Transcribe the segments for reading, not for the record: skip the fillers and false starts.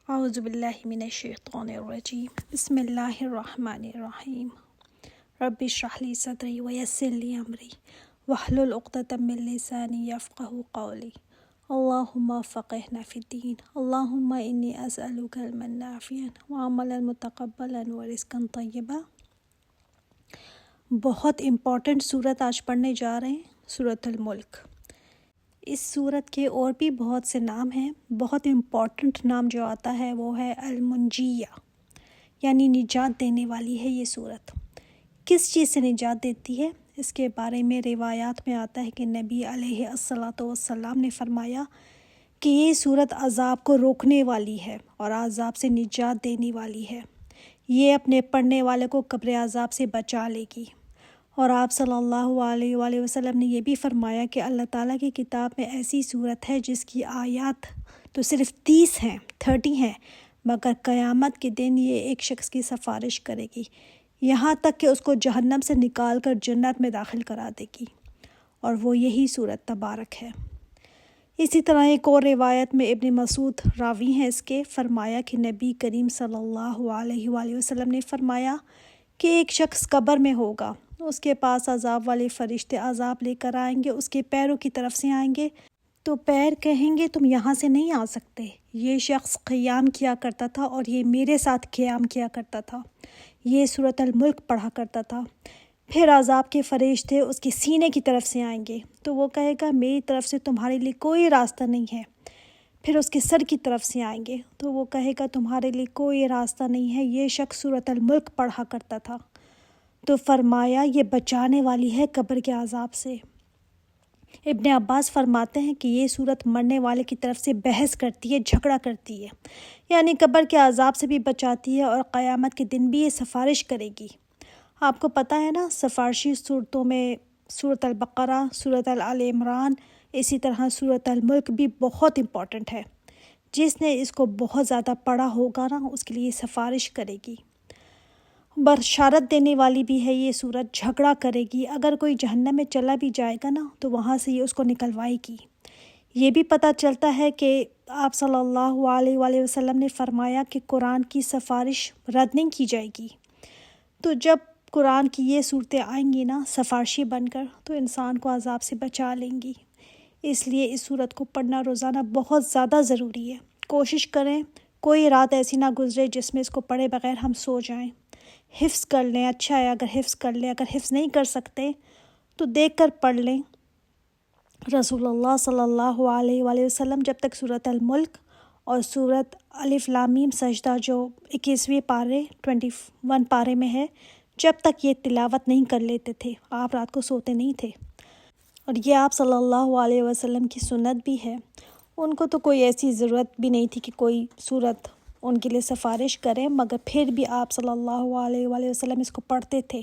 اعوذ باللہ من الشیطان الرجیم بسم اللہ الرحمن الرحیم رب اشرح لی صدری ویسر لی امری واحلل عقدۃ من لسانی یفقہوا قولی اللہم فقہنا فی الدین اللہم انی اسألک علما نافعا وعملا متقبلا ورزقا طیبا۔ بہت امپورٹنٹ صورت آج پڑھنے جا رہے ہیں، سورۃ الملک۔ اس صورت کے اور بھی بہت سے نام ہیں، بہت امپورٹنٹ نام جو آتا ہے وہ ہے المنجیہ، یعنی نجات دینے والی ہے یہ صورت۔ کس چیز سے نجات دیتی ہے اس کے بارے میں روایات میں آتا ہے کہ نبی علیہ الصلاۃ والسلام نے فرمایا کہ یہ صورت عذاب کو روکنے والی ہے اور عذاب سے نجات دینے والی ہے۔ یہ اپنے پڑھنے والے کو قبر عذاب سے بچا لے گی۔ اور آپ صلی اللہ علیہ وآلہ وسلم نے یہ بھی فرمایا کہ اللہ تعالیٰ کی کتاب میں ایسی صورت ہے جس کی آیات تو صرف 30 ہیں، 30 ہیں، مگر قیامت کے دن یہ ایک شخص کی سفارش کرے گی، یہاں تک کہ اس کو جہنم سے نکال کر جنت میں داخل کرا دے گی، اور وہ یہی صورت تبارک ہے۔ اسی طرح ایک اور روایت میں ابن مسعود راوی ہیں اس کے، فرمایا کہ نبی کریم صلی اللہ علیہ وآلہ وسلم نے فرمایا کہ ایک شخص قبر میں ہوگا، اس کے پاس عذاب والے فرشتے عذاب لے کر آئیں گے، اس کے پیروں کی طرف سے آئیں گے تو پیر کہیں گے تم یہاں سے نہیں آ سکتے، یہ شخص قیام کیا کرتا تھا اور یہ میرے ساتھ قیام کیا کرتا تھا، یہ سورۃ الملک پڑھا کرتا تھا۔ پھر عذاب کے فرشتے اس کے سینے کی طرف سے آئیں گے تو وہ کہے گا میری طرف سے تمہارے لیے کوئی راستہ نہیں ہے۔ پھر اس کے سر کی طرف سے آئیں گے تو وہ کہے گا تمہارے لیے کوئی راستہ نہیں ہے، یہ شخص سورۃ الملک پڑھا کرتا تھا۔ تو فرمایا یہ بچانے والی ہے قبر کے عذاب سے۔ ابن عباس فرماتے ہیں کہ یہ صورت مرنے والے کی طرف سے بحث کرتی ہے، جھگڑا کرتی ہے، یعنی قبر کے عذاب سے بھی بچاتی ہے اور قیامت کے دن بھی یہ سفارش کرے گی۔ آپ کو پتہ ہے نا، سفارشی صورتوں میں سورۃ البقرہ، سورۃ آل عمران، اسی طرح سورۃ الملک بھی بہت امپورٹنٹ ہے۔ جس نے اس کو بہت زیادہ پڑھا ہوگا نا، اس کے لیے سفارش کرے گی۔ بشارت دینے والی بھی ہے یہ صورت، جھگڑا کرے گی، اگر کوئی جہنم میں چلا بھی جائے گا نا تو وہاں سے یہ اس کو نکلوائے گی۔ یہ بھی پتہ چلتا ہے کہ آپ صلی اللہ علیہ وآلہ وسلم نے فرمایا کہ قرآن کی سفارش رد نہیں کی جائے گی۔ تو جب قرآن کی یہ صورتیں آئیں گی نا سفارشی بن کر، تو انسان کو عذاب سے بچا لیں گی۔ اس لیے اس صورت کو پڑھنا روزانہ بہت زیادہ ضروری ہے۔ کوشش کریں کوئی رات ایسی نہ گزرے جس میں اس کو پڑھے بغیر ہم سو جائیں۔ حفظ کر لیں، اچھا ہے اگر حفظ کر لیں، اگر حفظ نہیں کر سکتے تو دیکھ کر پڑھ لیں۔ رسول اللہ صلی اللہ علیہ وآلہ وسلم جب تک سورۃ الملک اور سورۃ الف لام میم سجدہ جو 21ویں پارے 21 پارے میں ہے، جب تک یہ تلاوت نہیں کر لیتے تھے آپ رات کو سوتے نہیں تھے۔ اور یہ آپ صلی اللہ علیہ وسلم کی سنت بھی ہے۔ ان کو تو کوئی ایسی ضرورت بھی نہیں تھی کہ کوئی صورت ان کے لیے سفارش کریں، مگر پھر بھی آپ صلی اللہ علیہ وآلہ وسلم اس کو پڑھتے تھے،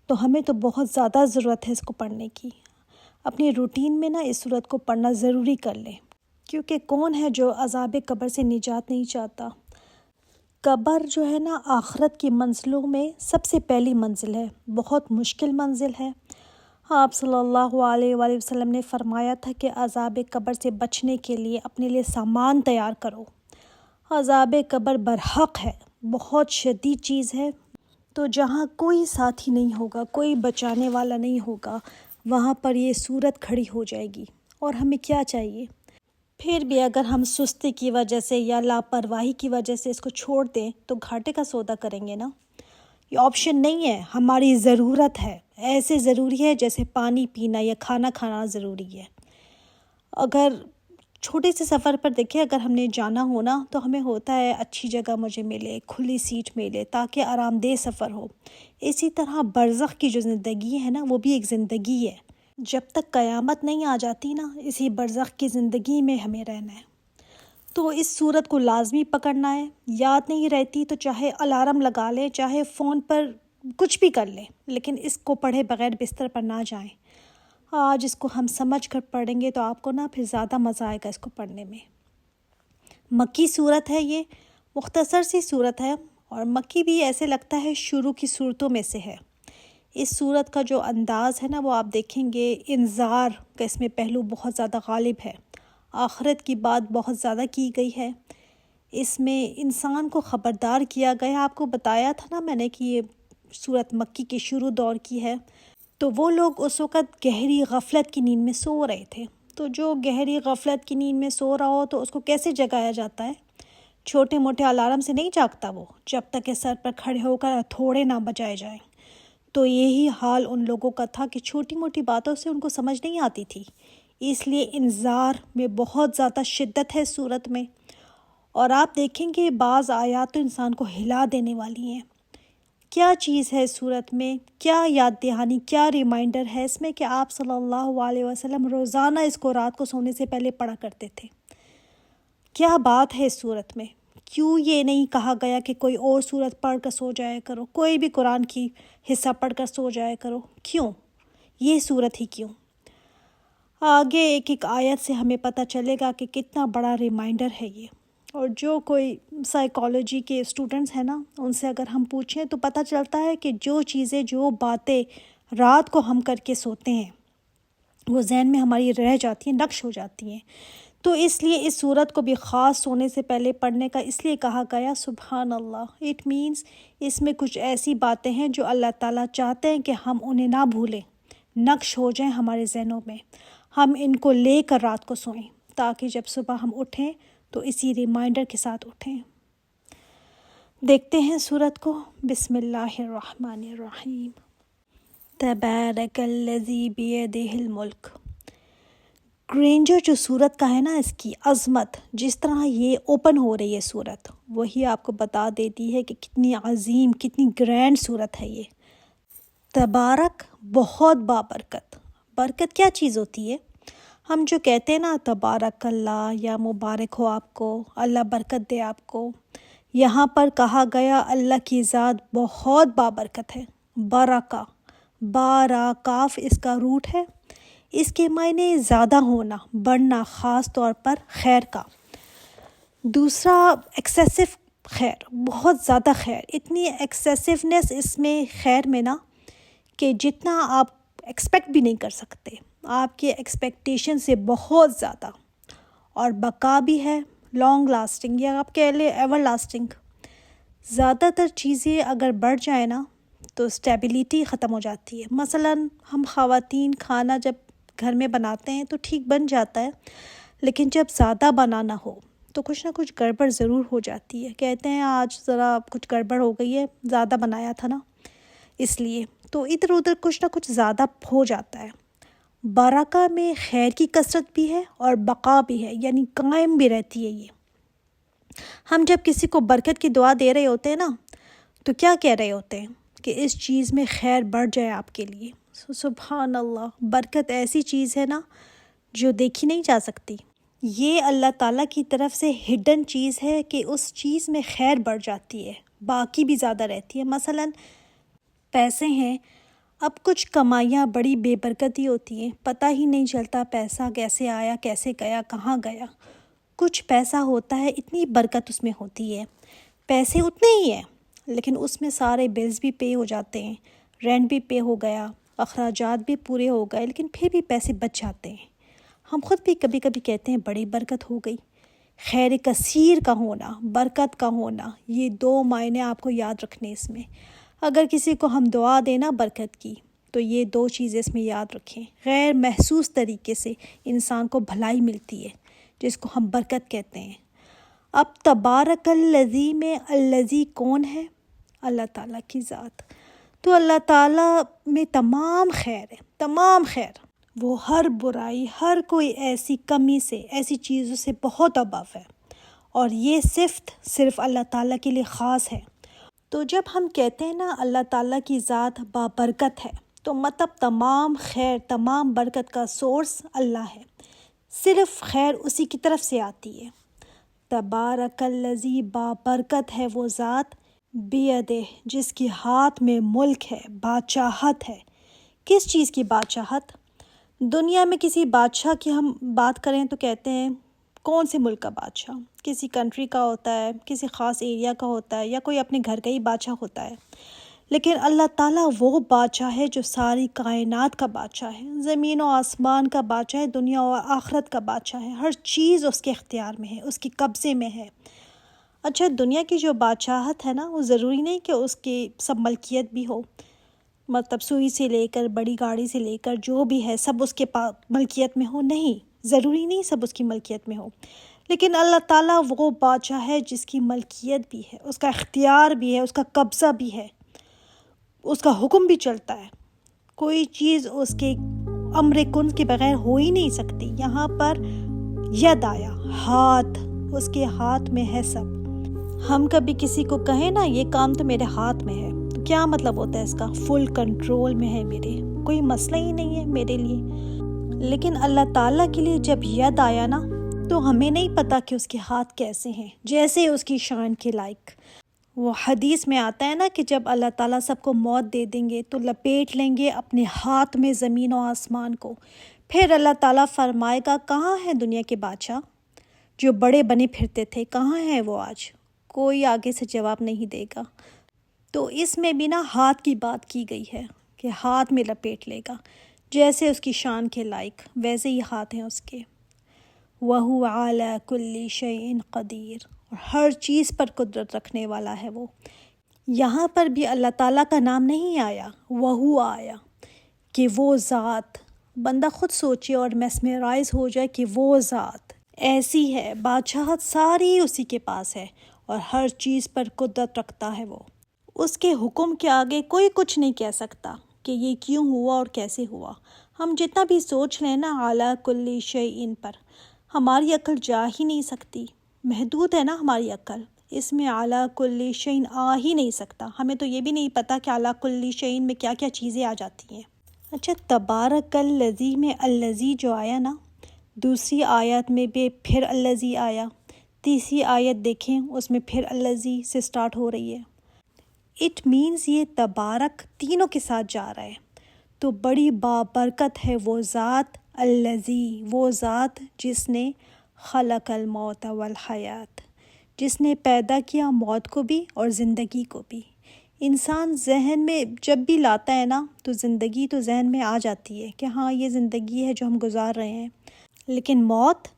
تو ہمیں تو بہت زیادہ ضرورت ہے اس کو پڑھنے کی۔ اپنی روٹین میں نا اس صورت کو پڑھنا ضروری کر لیں، کیونکہ کون ہے جو عذاب قبر سے نجات نہیں چاہتا۔ قبر جو ہے نا آخرت کی منزلوں میں سب سے پہلی منزل ہے، بہت مشکل منزل ہے۔ آپ صلی اللہ علیہ وآلہ وسلم نے فرمایا تھا کہ عذاب قبر سے بچنے کے لیے اپنے لیے سامان تیار کرو۔ عذاب قبر برحق ہے، بہت شدید چیز ہے، تو جہاں کوئی ساتھی نہیں ہوگا، کوئی بچانے والا نہیں ہوگا، وہاں پر یہ صورت کھڑی ہو جائے گی۔ اور ہمیں کیا چاہیے؟ پھر بھی اگر ہم سستی کی وجہ سے یا لاپرواہی کی وجہ سے اس کو چھوڑ دیں تو گھاٹے کا سودا کریں گے نا۔ یہ آپشن نہیں ہے، ہماری ضرورت ہے، ایسے ضروری ہے جیسے پانی پینا یا کھانا کھانا ضروری ہے۔ اگر چھوٹے سے سفر پر دیکھیں، اگر ہم نے جانا ہونا تو ہمیں ہوتا ہے اچھی جگہ مجھے ملے، کھلی سیٹ ملے تاکہ آرام دہ سفر ہو۔ اسی طرح برزخ کی جو زندگی ہے نا وہ بھی ایک زندگی ہے، جب تک قیامت نہیں آ جاتی نا اسی برزخ کی زندگی میں ہمیں رہنا ہے۔ تو اس صورت کو لازمی پکڑنا ہے، یاد نہیں رہتی تو چاہے الارم لگا لیں، چاہے فون پر کچھ بھی کر لیں، لیکن اس کو پڑھے بغیر بستر پر نہ جائیں۔ آج اس کو ہم سمجھ کر پڑھیں گے تو آپ کو نا پھر زیادہ مزہ آئے گا اس کو پڑھنے میں۔ مکی صورت ہے، یہ مختصر سی صورت ہے، اور مکی بھی ایسے لگتا ہے شروع کی صورتوں میں سے ہے۔ اس صورت کا جو انداز ہے نا وہ آپ دیکھیں گے، انذار کا اس میں پہلو بہت زیادہ غالب ہے، آخرت کی بات بہت زیادہ کی گئی ہے۔ اس میں انسان کو خبردار کیا گیا. آپ کو بتایا تھا نا میں نے کہ یہ سورت مکی کے شروع دور کی ہے. تو وہ لوگ اس وقت گہری غفلت کی نیند میں سو رہے تھے. تو جو گہری غفلت کی نیند میں سو رہا ہو تو اس کو کیسے جگایا جاتا ہے؟ چھوٹے موٹے الارم سے نہیں جاگتا وہ، جب تک کہ سر پر کھڑے ہو کر تھوڑے نہ بجائے جائیں. تو یہی حال ان لوگوں کا تھا کہ چھوٹی موٹی باتوں سے ان کو سمجھ نہیں آتی تھی. اس لیے انذار میں بہت زیادہ شدت ہے سورت میں. اور آپ دیکھیں گے بعض آیات تو انسان کو ہلا دینے والی ہیں. کیا چیز ہے سورت میں، کیا یاد دہانی، کیا ریمائنڈر ہے اس میں کہ آپ صلی اللہ علیہ وسلم روزانہ اس کو رات کو سونے سے پہلے پڑھا کرتے تھے. کیا بات ہے اس سورت میں؟ کیوں یہ نہیں کہا گیا کہ کوئی اور سورت پڑھ کر سو جایا کرو، کوئی بھی قرآن کی حصہ پڑھ کر سو جایا کرو؟ کیوں یہ سورت ہی کیوں؟ آگے ایک ایک آیت سے ہمیں پتہ چلے گا کہ کتنا بڑا ریمائنڈر ہے یہ. اور جو کوئی سائیکالوجی کے اسٹوڈنٹس ہیں نا، ان سے اگر ہم پوچھیں تو پتہ چلتا ہے کہ جو چیزیں، جو باتیں رات کو ہم کر کے سوتے ہیں وہ ذہن میں ہماری رہ جاتی ہیں، نقش ہو جاتی ہیں. تو اس لیے اس سورت کو بھی خاص سونے سے پہلے پڑھنے کا اس لیے کہا گیا. سبحان اللہ. اٹ مینس اس میں کچھ ایسی باتیں ہیں جو اللہ تعالیٰ چاہتے ہیں کہ ہم انہیں نہ بھولیں، نقش ہو جائیں ہمارے ذہنوں میں. ہم ان کو لے کر رات کو سوئیں تاکہ جب صبح ہم اٹھیں تو اسی ریمائنڈر کے ساتھ اٹھیں. دیکھتے ہیں سورت کو. بسم اللہ الرحمن الرحیم. تبارک الذی بیدہ الملک. گرینجر جو سورت کا ہے نا، اس کی عظمت، جس طرح یہ اوپن ہو رہی ہے سورت، وہی آپ کو بتا دیتی ہے کہ کتنی عظیم، کتنی گرینڈ سورت ہے یہ. تبارک، بہت بابرکت. برکت کیا چیز ہوتی ہے؟ ہم جو کہتے ہیں نا تبارک اللہ یا مبارک ہو آپ کو، اللہ برکت دے آپ کو، یہاں پر کہا گیا اللہ کی ذات بہت بابرکت ہے. برکہ، بارا کاف اس کا روٹ ہے. اس کے معنی زیادہ ہونا، بڑھنا، خاص طور پر خیر کا. دوسرا ایکسیسو خیر، بہت زیادہ خیر. اتنی ایکسیسونیس اس میں خیر میں نا کہ جتنا آپ ایکسپیکٹ بھی نہیں کر سکتے، آپ کے ایکسپیکٹیشن سے بہت زیادہ. اور بقا بھی ہے، لانگ لاسٹنگ، یا آپ کہہ لیں ایور لاسٹنگ. زیادہ تر چیزیں اگر بڑھ جائیں نا تو اسٹیبلٹی ختم ہو جاتی ہے. مثلاً ہم خواتین کھانا جب گھر میں بناتے ہیں تو ٹھیک بن جاتا ہے، لیکن جب زیادہ بنانا ہو تو کچھ نہ کچھ گڑبڑ ضرور ہو جاتی ہے. کہتے ہیں آج ذرا کچھ گڑبڑ ہو گئی ہے، زیادہ بنایا تھا نا اس لیے. تو ادھر ادھر کچھ نہ کچھ زیادہ ہو جاتا ہے. برکہ میں خیر کی کثرت بھی ہے اور بقا بھی ہے، یعنی قائم بھی رہتی ہے. یہ ہم جب کسی کو برکت کی دعا دے رہے ہوتے ہیں نا تو کیا کہہ رہے ہوتے ہیں کہ اس چیز میں خیر بڑھ جائے آپ کے لیے. سبحان اللہ. برکت ایسی چیز ہے نا جو دیکھی نہیں جا سکتی. یہ اللہ تعالیٰ کی طرف سے ہڈن چیز ہے کہ اس چیز میں خیر بڑھ جاتی ہے، باقی بھی زیادہ رہتی ہے. مثلاً پیسے ہیں، اب کچھ کمائیاں بڑی بے برکتی ہوتی ہیں، پتہ ہی نہیں چلتا پیسہ کیسے آیا، کیسے گیا، کہاں گیا. کچھ پیسہ ہوتا ہے، اتنی برکت اس میں ہوتی ہے، پیسے اتنے ہی ہیں لیکن اس میں سارے بلز بھی پے ہو جاتے ہیں، رینٹ بھی پے ہو گیا، اخراجات بھی پورے ہو گئے، لیکن پھر بھی پیسے بچ جاتے ہیں. ہم خود بھی کبھی کبھی کہتے ہیں بڑی برکت ہو گئی. خیر کثیر کا ہونا، برکت کا ہونا، یہ دو معنی آپ کو یاد رکھنے. اس میں اگر کسی کو ہم دعا دینا برکت کی تو یہ دو چیزیں اس میں یاد رکھیں. غیر محسوس طریقے سے انسان کو بھلائی ملتی ہے جس کو ہم برکت کہتے ہیں. اب تبارک الذی میں الذی کون ہے؟ اللہ تعالیٰ کی ذات. تو اللہ تعالیٰ میں تمام خیر ہے، تمام خیر. وہ ہر برائی، ہر کوئی ایسی کمی سے، ایسی چیزوں سے بہت ابو ہے، اور یہ صرف اللہ تعالیٰ کے لیے خاص ہے. تو جب ہم کہتے ہیں نا اللہ تعالیٰ کی ذات بابرکت ہے تو مطلب تمام خیر، تمام برکت کا سورس اللہ ہے، صرف خیر اسی کی طرف سے آتی ہے. تبارک الذی، بابرکت ہے وہ ذات، بیدہ، جس کے ہاتھ میں ملک ہے، بادشاہت ہے. کس چیز کی بادشاہت؟ دنیا میں کسی بادشاہ کی ہم بات کریں تو کہتے ہیں کون سے ملک کا بادشاہ؟ کسی کنٹری کا ہوتا ہے، کسی خاص ایریا کا ہوتا ہے، یا کوئی اپنے گھر کا ہی بادشاہ ہوتا ہے. لیکن اللہ تعالیٰ وہ بادشاہ ہے جو ساری کائنات کا بادشاہ ہے، زمین و آسمان کا بادشاہ ہے، دنیا و آخرت کا بادشاہ ہے. ہر چیز اس کے اختیار میں ہے، اس کے قبضے میں ہے. اچھا، دنیا کی جو بادشاہت ہے نا، وہ ضروری نہیں کہ اس کی سب ملکیت بھی ہو، مطلب سوئی سے لے کر بڑی گاڑی سے لے کر جو بھی ہے سب اس کے ملکیت میں ہو، نہیں، ضروری نہیں سب اس کی ملکیت میں ہو، لیکن اللہ تعالیٰ وہ بادشاہ ہے جس کی ملکیت بھی ہے، اس کا اختیار بھی ہے، اس کا قبضہ بھی ہے، اس کا حکم بھی چلتا ہے، کوئی چیز اس کے امر کن کے بغیر ہو ہی نہیں سکتی۔ یہاں پر ید آیا، ہاتھ، اس کے ہاتھ میں ہے سب۔ ہم کبھی کسی کو کہیں نا یہ کام تو میرے ہاتھ میں ہے، تو کیا مطلب ہوتا ہے اس کا؟ فل کنٹرول میں ہے میرے، کوئی مسئلہ ہی نہیں ہے میرے لیے۔ لیکن اللہ تعالیٰ کے لیے جب ید آیا نا، تو ہمیں نہیں پتا کہ اس کے ہاتھ کیسے ہیں، جیسے اس کی شان کے لائق۔ وہ حدیث میں آتا ہے نا کہ جب اللہ تعالیٰ سب کو موت دے دیں گے تو لپیٹ لیں گے اپنے ہاتھ میں زمین و آسمان کو، پھر اللہ تعالیٰ فرمائے گا کہاں ہے دنیا کے بادشاہ جو بڑے بنے پھرتے تھے، کہاں ہے وہ آج؟ کوئی آگے سے جواب نہیں دے گا۔ تو اس میں بھی نا ہاتھ کی بات کی گئی ہے کہ ہاتھ میں لپیٹ لے گا، جیسے اس کی شان کے لائق ویسے ہی ہاتھ ہیں اس کے۔ وَهُوَ عَلَى كُلِّ شَيْءٍ قَدِيرٌ، اور ہر چیز پر قدرت رکھنے والا ہے وہ۔ یہاں پر بھی اللہ تعالیٰ کا نام نہیں آیا، وَهُوَ آیا کہ وہ ذات۔ بندہ خود سوچے اور میسمرائز ہو جائے کہ وہ ذات ایسی ہے، بادشاہت ساری اسی کے پاس ہے اور ہر چیز پر قدرت رکھتا ہے وہ۔ اس کے حکم کے آگے کوئی کچھ نہیں کہہ سکتا کہ یہ کیوں ہوا اور کیسے ہوا۔ ہم جتنا بھی سوچ لیں نا اعلیٰ کلی شیء پر، ہماری عقل جا ہی نہیں سکتی، محدود ہے نا ہماری عقل، اس میں اعلیٰ کلی شیء آ ہی نہیں سکتا۔ ہمیں تو یہ بھی نہیں پتا کہ اعلیٰ کلی شیء میں کیا کیا چیزیں آ جاتی ہیں۔ اچھا، تبارک الذی میں الذی جو آیا نا، دوسری آیت میں بھی پھر الذی آیا، تیسری آیت دیکھیں اس میں پھر الذی سے سٹارٹ ہو رہی ہے۔ اٹ مینز یہ تبارک تینوں کے ساتھ جا رہا ہے، تو بڑی بابرکت ہے وہ ذات، الذی، وہ ذات جس نے خلق الموت والحیات، جس نے پیدا کیا موت کو بھی اور زندگی کو بھی۔ انسان ذہن میں جب بھی لاتا ہے نا تو زندگی تو ذہن میں آ جاتی ہے کہ ہاں یہ زندگی ہے جو ہم گزار رہے ہیں، لیکن موت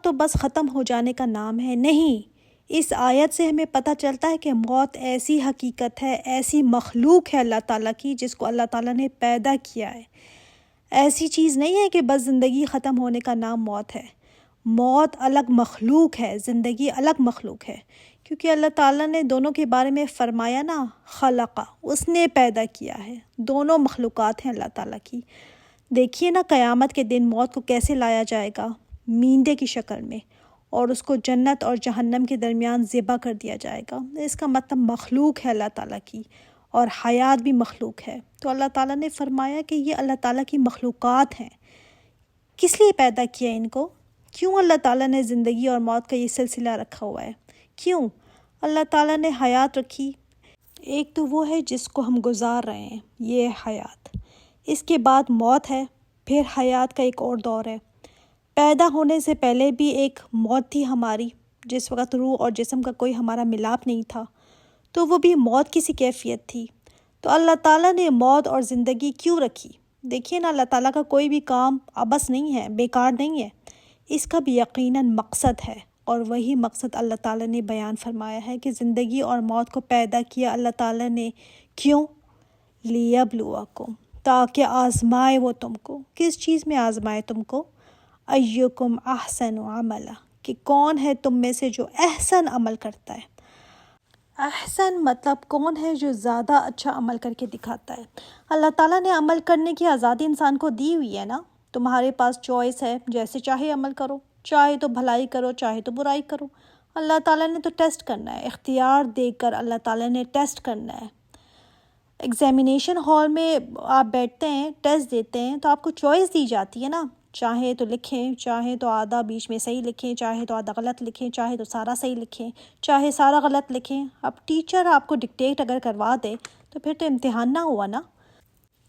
تو بس ختم ہو جانے کا نام ہے، نہیں۔ اس آیت سے ہمیں پتہ چلتا ہے کہ موت ایسی حقیقت ہے، ایسی مخلوق ہے اللہ تعالیٰ کی جس کو اللہ تعالیٰ نے پیدا کیا ہے۔ ایسی چیز نہیں ہے کہ بس زندگی ختم ہونے کا نام موت ہے۔ موت الگ مخلوق ہے، زندگی الگ مخلوق ہے، کیونکہ اللہ تعالیٰ نے دونوں کے بارے میں فرمایا نا، خلقہ، اس نے پیدا کیا ہے، دونوں مخلوقات ہیں اللہ تعالیٰ کی۔ دیکھیے نا قیامت کے دن موت کو کیسے لایا جائے گا، مینڈے کی شکل میں، اور اس کو جنت اور جہنم کے درمیان ذبح کر دیا جائے گا۔ اس کا مطلب مخلوق ہے اللہ تعالیٰ کی، اور حیات بھی مخلوق ہے۔ تو اللہ تعالیٰ نے فرمایا کہ یہ اللہ تعالیٰ کی مخلوقات ہیں، کس لیے پیدا کیا ان کو؟ کیوں اللہ تعالیٰ نے زندگی اور موت کا یہ سلسلہ رکھا ہوا ہے؟ کیوں اللہ تعالیٰ نے حیات رکھی؟ ایک تو وہ ہے جس کو ہم گزار رہے ہیں، یہ حیات، اس کے بعد موت ہے، پھر حیات کا ایک اور دور ہے۔ پیدا ہونے سے پہلے بھی ایک موت تھی ہماری، جس وقت روح اور جسم کا کوئی ہمارا ملاپ نہیں تھا، تو وہ بھی موت کی سی کیفیت تھی۔ تو اللہ تعالیٰ نے موت اور زندگی کیوں رکھی؟ دیکھیے نا اللہ تعالیٰ کا کوئی بھی کام عبث نہیں ہے، بیکار نہیں ہے، اس کا بھی یقیناً مقصد ہے، اور وہی مقصد اللہ تعالیٰ نے بیان فرمایا ہے کہ زندگی اور موت کو پیدا کیا اللہ تعالیٰ نے کیوں؟ لیبلوکم، تاکہ آزمائے وہ تم کو۔ کس چیز میں آزمائے تم کو؟ ایکم احسن عملا، کہ کون ہے تم میں سے جو احسن عمل کرتا ہے۔ احسن مطلب کون ہے جو زیادہ اچھا عمل کر کے دکھاتا ہے۔ اللہ تعالیٰ نے عمل کرنے کی آزادی انسان کو دی ہوئی ہے نا، تمہارے پاس چوائس ہے، جیسے چاہے عمل کرو، چاہے تو بھلائی کرو، چاہے تو برائی کرو۔ اللہ تعالیٰ نے تو ٹیسٹ کرنا ہے، اختیار دے کر اللہ تعالیٰ نے ٹیسٹ کرنا ہے۔ ایگزامینیشن ہال میں آپ بیٹھتے ہیں، ٹیسٹ دیتے ہیں، تو آپ کو چوائس دی جاتی ہے نا، چاہے تو لکھیں، چاہے تو آدھا بیچ میں صحیح لکھیں، چاہے تو آدھا غلط لکھیں، چاہے تو سارا صحیح لکھیں، چاہے سارا غلط لکھیں۔ اب ٹیچر آپ کو ڈکٹیٹ اگر کروا دے تو پھر تو امتحان نہ ہوا نا۔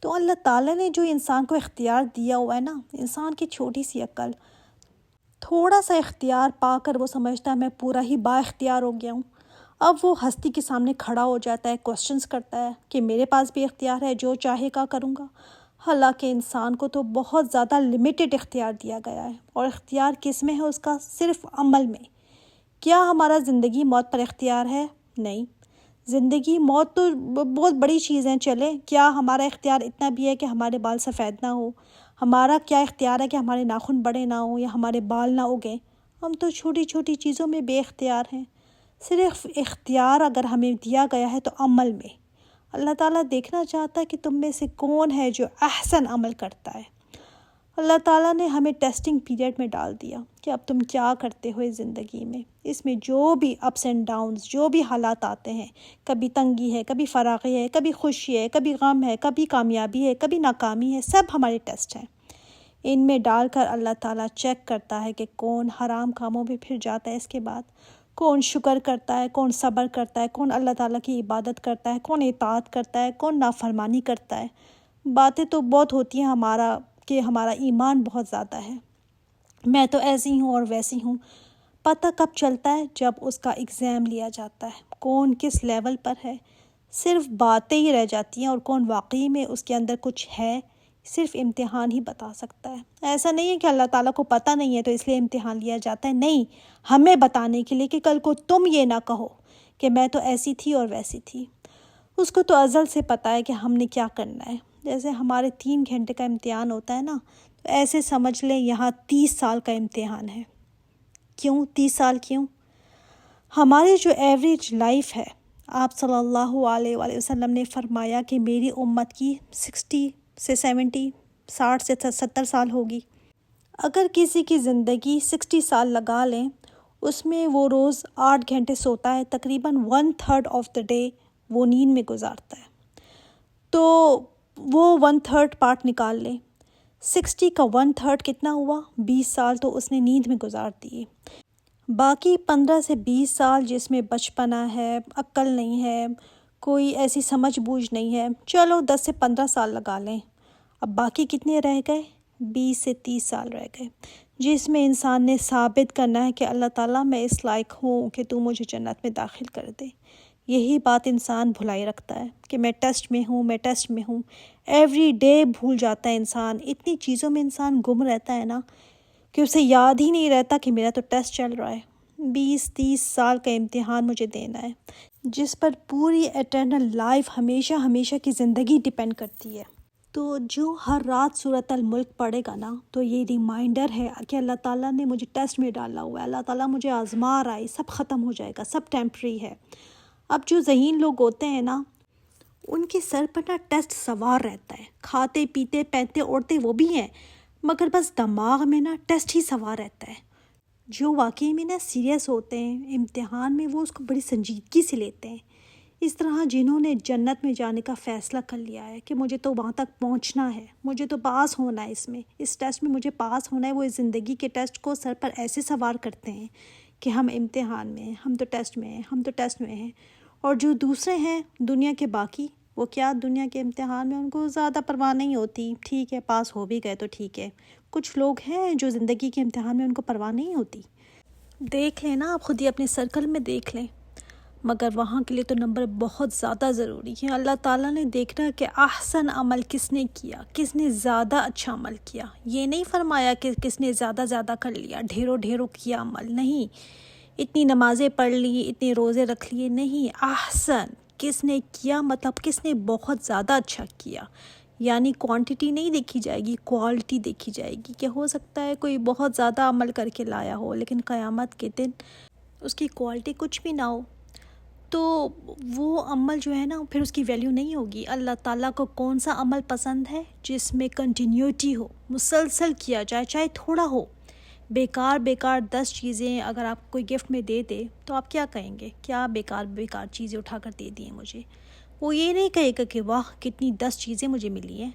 تو اللہ تعالیٰ نے جو انسان کو اختیار دیا ہوا ہے نا، انسان کی چھوٹی سی عقل، تھوڑا سا اختیار پا کر وہ سمجھتا ہے میں پورا ہی با اختیار ہو گیا ہوں۔ اب وہ ہستی کے سامنے کھڑا ہو جاتا ہے، کوسچنز کرتا ہے کہ میرے پاس بھی اختیار ہے، جو چاہے کا کروں گا۔ حالانکہ انسان کو تو بہت زیادہ لمیٹڈ اختیار دیا گیا ہے، اور اختیار کس میں ہے اس کا؟ صرف عمل میں، کیا ہمارا زندگی موت پر اختیار ہے؟ نہیں، زندگی موت تو بہت بڑی چیز ہے. چلے کیا ہمارا اختیار اتنا بھی ہے کہ ہمارے بال سفید نہ ہو؟ ہمارا کیا اختیار ہے کہ ہمارے ناخن بڑے نہ ہوں یا ہمارے بال نہ اگیں؟ ہم تو چھوٹی چھوٹی چیزوں میں بے اختیار ہیں. صرف اختیار اگر ہمیں دیا گیا ہے تو عمل میں. اللہ تعالیٰ دیکھنا چاہتا ہے کہ تم میں سے کون ہے جو احسن عمل کرتا ہے. اللہ تعالیٰ نے ہمیں ٹیسٹنگ پیریڈ میں ڈال دیا کہ اب تم کیا کرتے ہو اس زندگی میں. اس میں جو بھی اپس اینڈ ڈاؤنز، جو بھی حالات آتے ہیں، کبھی تنگی ہے، کبھی فراغی ہے، کبھی خوشی ہے، کبھی غم ہے، کبھی کامیابی ہے، کبھی ناکامی ہے، سب ہمارے ٹیسٹ ہیں. ان میں ڈال کر اللہ تعالیٰ چیک کرتا ہے کہ کون حرام کاموں پہ پھر جاتا ہے، اس کے بعد کون شکر کرتا ہے، کون صبر کرتا ہے، کون اللہ تعالیٰ کی عبادت کرتا ہے، کون اطاعت کرتا ہے، کون نافرمانی کرتا ہے. باتیں تو بہت ہوتی ہیں ہمارا ایمان بہت زیادہ ہے. میں تو ایسی ہوں اور ویسی ہوں. پتہ کب چلتا ہے؟ جب اس کا ایگزام لیا جاتا ہے، کون کس لیول پر ہے. صرف باتیں ہی رہ جاتی ہیں، اور کون واقعی میں اس کے اندر کچھ ہے صرف امتحان ہی بتا سکتا ہے. ایسا نہیں ہے کہ اللہ تعالیٰ کو پتہ نہیں ہے تو اس لیے امتحان لیا جاتا ہے. نہیں، ہمیں بتانے کے لیے کہ کل کو تم یہ نہ کہو کہ میں تو ایسی تھی اور ویسی تھی. اس کو تو ازل سے پتہ ہے کہ ہم نے کیا کرنا ہے. جیسے ہمارے 3 گھنٹے کا امتحان ہوتا ہے نا، تو ایسے سمجھ لیں یہاں 30 سال کا امتحان ہے. کیوں 30 سال کیوں؟ ہماری جو ایوریج لائف ہے، آپ صلی اللہ علیہ وآلہ وسلم نے فرمایا کہ میری امت کی 60 سے 70، 60 سے 70 سال ہوگی. اگر کسی کی زندگی 60 سال لگا لیں، اس میں وہ روز 8 گھنٹے سوتا ہے، تقریباً 1/3 آف دا ڈے وہ نیند میں گزارتا ہے. تو وہ 1/3 پارٹ نکال لیں. 60 کا 1/3 کتنا ہوا؟ 20 سال تو اس نے نیند میں گزار دیے. باقی 15 سے 20 سال جس میں بچپنا ہے، عقل نہیں ہے، کوئی ایسی سمجھ بوجھ نہیں ہے، چلو 10 سے 15 سال لگا لیں. اب باقی کتنے رہ گئے؟ 20 سے 30 سال رہ گئے، جس میں انسان نے ثابت کرنا ہے کہ اللہ تعالیٰ میں اس لائق ہوں کہ تو مجھے جنت میں داخل کر دے. یہی بات انسان بھلائی رکھتا ہے کہ میں ٹیسٹ میں ہوں، میں ٹیسٹ میں ہوں. ایوری ڈے بھول جاتا ہے انسان. اتنی چیزوں میں انسان گم رہتا ہے نا کہ اسے یاد ہی نہیں رہتا کہ میرا تو ٹیسٹ چل رہا ہے. 20-30 سال کا امتحان مجھے دینا ہے، جس پر پوری ایٹرنل لائف، ہمیشہ ہمیشہ کی زندگی ڈیپینڈ کرتی ہے. تو جو ہر رات سورۃ الملک پڑھے گا نا، تو یہ ریمائنڈر ہے کہ اللہ تعالیٰ نے مجھے ٹیسٹ میں ڈالا ہوا ہے، اللہ تعالیٰ مجھے آزما رہا ہے. سب ختم ہو جائے گا، سب ٹیمپری ہے. اب جو ذہین لوگ ہوتے ہیں نا، ان کے سر پر نا ٹیسٹ سوار رہتا ہے. کھاتے پیتے پہنتے اوڑھتے وہ بھی ہیں، مگر بس دماغ میں نا ٹیسٹ ہی سوار رہتا ہے. جو واقعی میں نا سیریس ہوتے ہیں امتحان میں، وہ اس کو بڑی سنجیدگی سے لیتے ہیں. اس طرح جنہوں نے جنت میں جانے کا فیصلہ کر لیا ہے کہ مجھے تو وہاں تک پہنچنا ہے، مجھے تو پاس ہونا ہے، اس ٹیسٹ میں مجھے پاس ہونا ہے، وہ اس زندگی کے ٹیسٹ کو سر پر ایسے سوار کرتے ہیں کہ ہم امتحان میں ہیں، ہم تو ٹیسٹ میں ہیں، ہم تو ٹیسٹ میں ہیں. اور جو دوسرے ہیں دنیا کے باقی، وہ کیا دنیا کے امتحان میں ان کو زیادہ پرواہ نہیں ہوتی. ٹھیک ہے، پاس ہو بھی گئے تو ٹھیک ہے. کچھ لوگ ہیں جو زندگی کے امتحان میں ان کو پرواہ نہیں ہوتی. دیکھ لیں نا، آپ خود ہی اپنے سرکل میں دیکھ لیں. مگر وہاں کے لیے تو نمبر بہت زیادہ ضروری ہے. اللہ تعالیٰ نے دیکھنا کہ احسن عمل کس نے کیا، کس نے زیادہ اچھا عمل کیا. یہ نہیں فرمایا کہ کس نے زیادہ کر لیا، ڈھیروں کیا عمل. نہیں، اتنی نمازیں پڑھ لی، اتنے روزے رکھ لیے، نہیں. احسن کس نے کیا، مطلب کس نے بہت زیادہ اچھا کیا. یعنی کوانٹٹی نہیں دیکھی جائے گی، کوالٹی دیکھی جائے گی. کہ ہو سکتا ہے کوئی بہت زیادہ عمل کر کے لایا ہو، لیکن قیامت کے دن اس کی کوالٹی کچھ بھی نہ ہو، تو وہ عمل جو ہے نا پھر اس کی ویلیو نہیں ہوگی. اللہ تعالیٰ کو کون سا عمل پسند ہے؟ جس میں کنٹینیوٹی ہو، مسلسل کیا جائے، چاہے تھوڑا ہو. بیکار 10 چیزیں اگر آپ کوئی گفٹ میں دے دے تو آپ کیا کہیں گے؟ کیا بیکار چیزیں اٹھا کر دے دی ہیں مجھے. وہ یہ نہیں کہے گا کہ واہ کتنی 10 چیزیں مجھے ملی ہیں.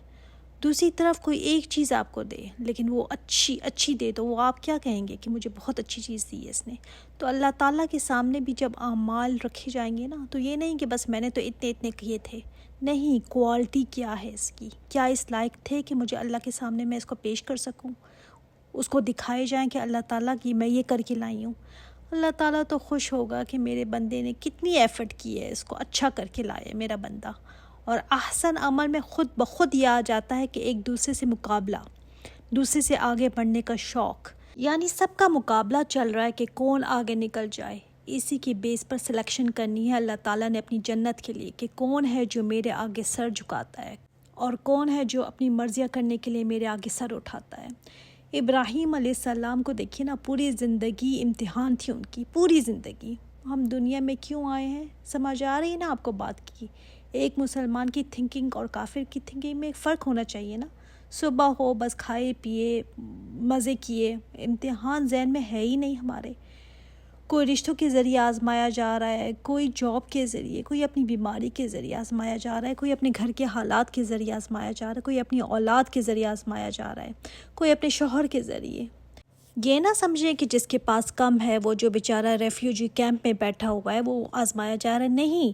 دوسری طرف کوئی ایک چیز آپ کو دے، لیکن وہ اچھی دے، تو وہ آپ کیا کہیں گے کہ مجھے بہت اچھی چیز دی ہے اس نے. تو اللہ تعالیٰ کے سامنے بھی جب اعمال رکھے جائیں گے نا، تو یہ نہیں کہ بس میں نے تو اتنے کیے تھے. نہیں، کوالٹی کیا ہے اس کی، کیا اس لائق تھے کہ مجھے اللہ کے سامنے میں اس کو پیش کر سکوں، اس کو دکھائے جائیں کہ اللہ تعالیٰ کی میں یہ کر کے لائی ہوں. اللہ تعالیٰ تو خوش ہوگا کہ میرے بندے نے کتنی ایفرٹ کی ہے، اس کو اچھا کر کے لایا میرا بندہ. اور احسن عمل میں خود بخود یہ آ جاتا ہے کہ ایک دوسرے سے مقابلہ، دوسرے سے آگے بڑھنے کا شوق. یعنی سب کا مقابلہ چل رہا ہے کہ کون آگے نکل جائے. اسی کی بیس پر سلیکشن کرنی ہے اللہ تعالیٰ نے اپنی جنت کے لیے کہ کون ہے جو میرے آگے سر جھکاتا ہے اور کون ہے جو اپنی مرضیاں کرنے کے لیے میرے آگے سر اٹھاتا ہے. ابراہیم علیہ السلام کو دیکھیے نا، پوری زندگی امتحان تھی ان کی، پوری زندگی. ہم دنیا میں کیوں آئے ہیں، سمجھ آ رہی ہے نا آپ کو بات کی؟ ایک مسلمان کی تھنکنگ اور کافر کی تھنکنگ میں فرق ہونا چاہیے نا. صبح ہو بس کھائے پیے مزے کیے، امتحان ذہن میں ہے ہی نہیں ہمارے. کوئی رشتوں کے ذریعے آزمایا جا رہا ہے، کوئی جاب کے ذریعے، کوئی اپنی بیماری کے ذریعے آزمایا جا رہا ہے، کوئی اپنے گھر کے حالات کے ذریعے آزمایا جا رہا ہے، کوئی اپنی اولاد کے ذریعے آزمایا جا رہا ہے، کوئی اپنے شوہر کے ذریعے. یہ نہ سمجھیں کہ جس کے پاس کم ہے وہ جو بیچارہ ریفیوجی کیمپ میں بیٹھا ہوا ہے وہ آزمایا جا رہا ہے. نہیں،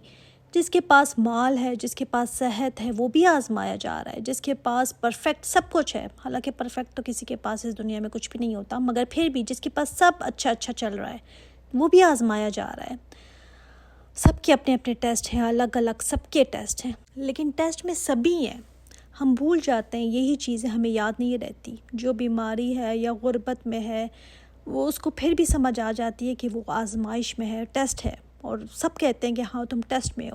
جس کے پاس مال ہے، جس کے پاس صحت ہے، وہ بھی آزمایا جا رہا ہے. جس کے پاس پرفیکٹ سب کچھ ہے، حالانکہ پرفیکٹ تو کسی کے پاس اس دنیا میں کچھ بھی نہیں ہوتا، مگر پھر بھی جس کے پاس سب اچھا چل رہا ہے وہ بھی آزمایا جا رہا ہے. سب کے اپنے اپنے ٹیسٹ ہیں، الگ الگ سب کے ٹیسٹ ہیں، لیکن ٹیسٹ میں سبھی ہیں. ہم بھول جاتے ہیں، یہی چیزیں ہمیں یاد نہیں رہتی. جو بیماری ہے یا غربت میں ہے وہ اس کو پھر بھی سمجھ آ جاتی ہے کہ وہ آزمائش میں ہے، ٹیسٹ ہے، اور سب کہتے ہیں کہ ہاں تم ٹیسٹ میں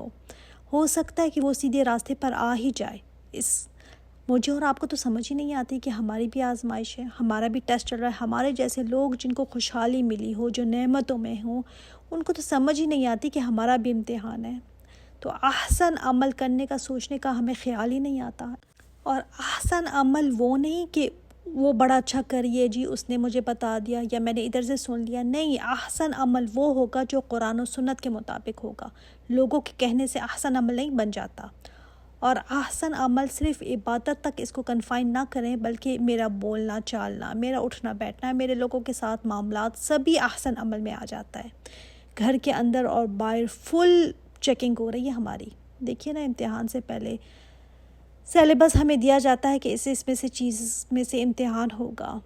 ہو سکتا ہے کہ وہ سیدھے راستے پر آ ہی جائے. مجھے اور آپ کو تو سمجھ ہی نہیں آتی کہ ہماری بھی آزمائش ہے، ہمارا بھی ٹیسٹ چل رہا ہے. ہمارے جیسے لوگ جن کو خوشحالی ملی ہو، جو نعمتوں میں ہوں، ان کو تو سمجھ ہی نہیں آتی کہ ہمارا بھی امتحان ہے. تو احسن عمل کرنے کا سوچنے کا ہمیں خیال ہی نہیں آتا. اور احسن عمل وہ نہیں کہ وہ بڑا اچھا کریے جی اس نے مجھے بتا دیا یا میں نے ادھر سے سن لیا. نہیں، احسن عمل وہ ہوگا جو قرآن و سنت کے مطابق ہوگا. لوگوں کے کہنے سے احسن عمل نہیں بن جاتا. اور احسن عمل صرف عبادت تک اس کو کنفائن نہ کریں، بلکہ میرا بولنا چالنا، میرا اٹھنا بیٹھنا، میرے لوگوں کے ساتھ معاملات سبھی احسن عمل میں آ جاتا ہے. گھر کے اندر اور باہر فل چیکنگ ہو رہی ہے ہماری. دیکھیے نا، امتحان سے پہلے سیلیبس ہمیں دیا جاتا ہے کہ اس میں سے چیز میں سے امتحان ہوگا.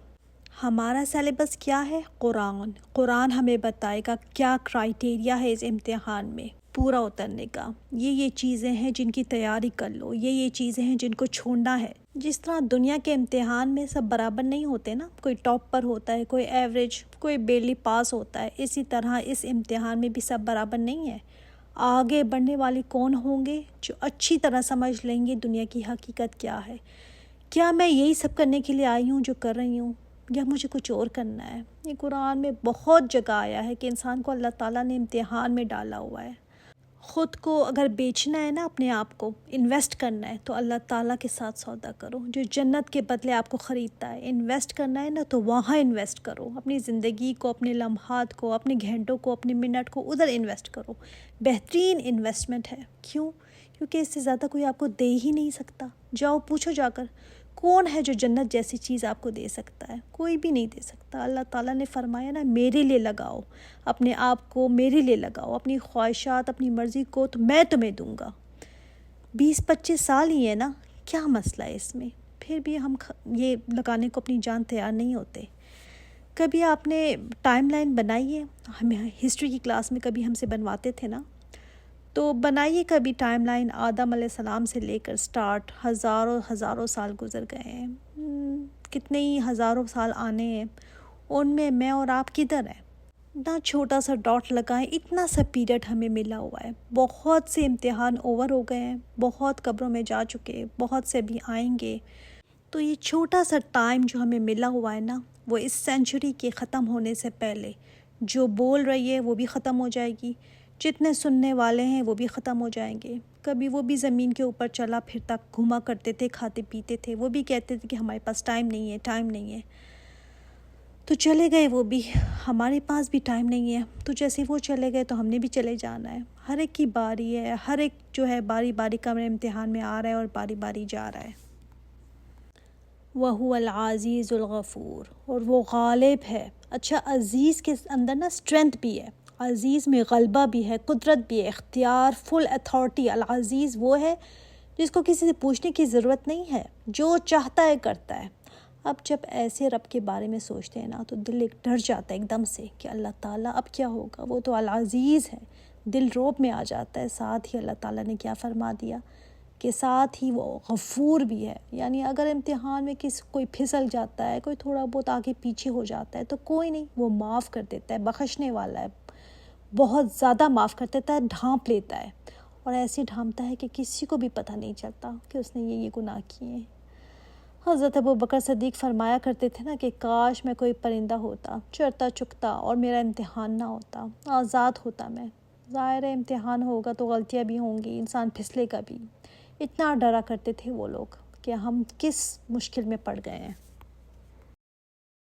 ہمارا سیلیبس کیا ہے؟ قرآن ہمیں بتائے گا کیا کرائیٹیریا ہے اس امتحان میں پورا اترنے کا. یہ چیزیں ہیں جن کی تیاری کر لو، یہ چیزیں ہیں جن کو چھوڑنا ہے. جس طرح دنیا کے امتحان میں سب برابر نہیں ہوتے نا، کوئی ٹاپ پر ہوتا ہے، کوئی ایوریج، کوئی بیرلی پاس ہوتا ہے، اسی طرح اس امتحان میں بھی سب برابر نہیں ہے. آگے بڑھنے والے کون ہوں گے؟ جو اچھی طرح سمجھ لیں گے دنیا کی حقیقت کیا ہے. کیا میں یہی سب کرنے کے لیے آئی ہوں جو کر رہی ہوں، یا مجھے کچھ اور کرنا ہے؟ یہ قرآن میں بہت جگہ آیا ہے کہ انسان کو اللہ تعالیٰ نے امتحان میں ڈالا ہوا ہے. خود کو اگر بیچنا ہے نا، اپنے آپ کو انویسٹ کرنا ہے تو اللہ تعالیٰ کے ساتھ سودا کرو جو جنت کے بدلے آپ کو خریدتا ہے. انویسٹ کرنا ہے نا تو وہاں انویسٹ کرو، اپنی زندگی کو، اپنے لمحات کو، اپنے گھنٹوں کو، اپنے منٹ کو ادھر انویسٹ کرو. بہترین انویسٹمنٹ ہے. کیوں؟ کیونکہ اس سے زیادہ کوئی آپ کو دے ہی نہیں سکتا. جاؤ پوچھو جا کر، کون ہے جو جنت جیسی چیز آپ کو دے سکتا ہے؟ کوئی بھی نہیں دے سکتا. اللہ تعالیٰ نے فرمایا نا، میرے لیے لگاؤ، اپنے آپ کو میرے لیے لگاؤ، اپنی خواہشات، اپنی مرضی کو تو میں تمہیں دوں گا. 20-25 سال ہی ہے نا، کیا مسئلہ ہے اس میں؟ پھر بھی ہم یہ لگانے کو اپنی جان تیار نہیں ہوتے. کبھی آپ نے ٹائم لائن بنائی ہے؟ ہمیں ہسٹری کی کلاس میں کبھی ہم سے بنواتے تھے نا، تو بنائیے کبھی ٹائم لائن. آدم علیہ السلام سے لے کر سٹارٹ، ہزاروں سال گزر گئے ہیں، کتنے ہی ہزاروں سال آنے ہیں، ان میں اور آپ کدھر ہیں؟ اتنا چھوٹا سا ڈاٹ لگائیں، اتنا سا پیریڈ ہمیں ملا ہوا ہے. بہت سے امتحان اوور ہو گئے ہیں، بہت قبروں میں جا چکے، بہت سے بھی آئیں گے. تو یہ چھوٹا سا ٹائم جو ہمیں ملا ہوا ہے نا، وہ اس سینچری کے ختم ہونے سے پہلے جو بول رہی ہے وہ بھی ختم ہو جائے گی، جتنے سننے والے ہیں وہ بھی ختم ہو جائیں گے. کبھی وہ بھی زمین کے اوپر چلا پھرتا گھوما کرتے تھے، کھاتے پیتے تھے، وہ بھی کہتے تھے کہ ہمارے پاس ٹائم نہیں ہے. تو چلے گئے وہ بھی، ہمارے پاس بھی ٹائم نہیں ہے. تو جیسے وہ چلے گئے تو ہم نے بھی چلے جانا ہے. ہر ایک کی باری ہے، ہر ایک جو ہے باری باری کا امتحان میں آ رہا ہے اور باری باری جا رہا ہے. وَهُوَ الْعَزِيزُ الْغَفُورُ، اور وہ غالب ہے. اچھا، عزیز کے اندر نا اسٹرینتھ بھی ہے، عزیز میں غلبہ بھی ہے، قدرت بھی ہے، اختیار، فل اتھارٹی. العزیز وہ ہے جس کو کسی سے پوچھنے کی ضرورت نہیں ہے، جو چاہتا ہے کرتا ہے. اب جب ایسے رب کے بارے میں سوچتے ہیں نا تو دل ایک ڈر جاتا ہے ایک دم سے کہ اللہ تعالیٰ اب کیا ہوگا، وہ تو العزیز ہے. دل روب میں آ جاتا ہے. ساتھ ہی اللہ تعالیٰ نے کیا فرما دیا کے ساتھ ہی وہ غفور بھی ہے. یعنی اگر امتحان میں کوئی پھسل جاتا ہے، کوئی تھوڑا بہت آگے پیچھے ہو جاتا ہے تو کوئی نہیں، وہ معاف کر دیتا ہے، بخشنے والا ہے، بہت زیادہ معاف کر دیتا ہے، ڈھانپ لیتا ہے، اور ایسے ڈھانپتا ہے کہ کسی کو بھی پتہ نہیں چلتا کہ اس نے یہ گناہ کیے ہیں. حضرت ابوبکر صدیق فرمایا کرتے تھے نا کہ کاش میں کوئی پرندہ ہوتا، چرتا چکتا، اور میرا امتحان نہ ہوتا، آزاد ہوتا میں. ظاہر ہے امتحان ہوگا تو غلطیاں بھی ہوں گی، انسان پھسلے گا بھی. اتنا ڈرا کرتے تھے وہ لوگ کہ ہم کس مشکل میں پڑ گئے ہیں.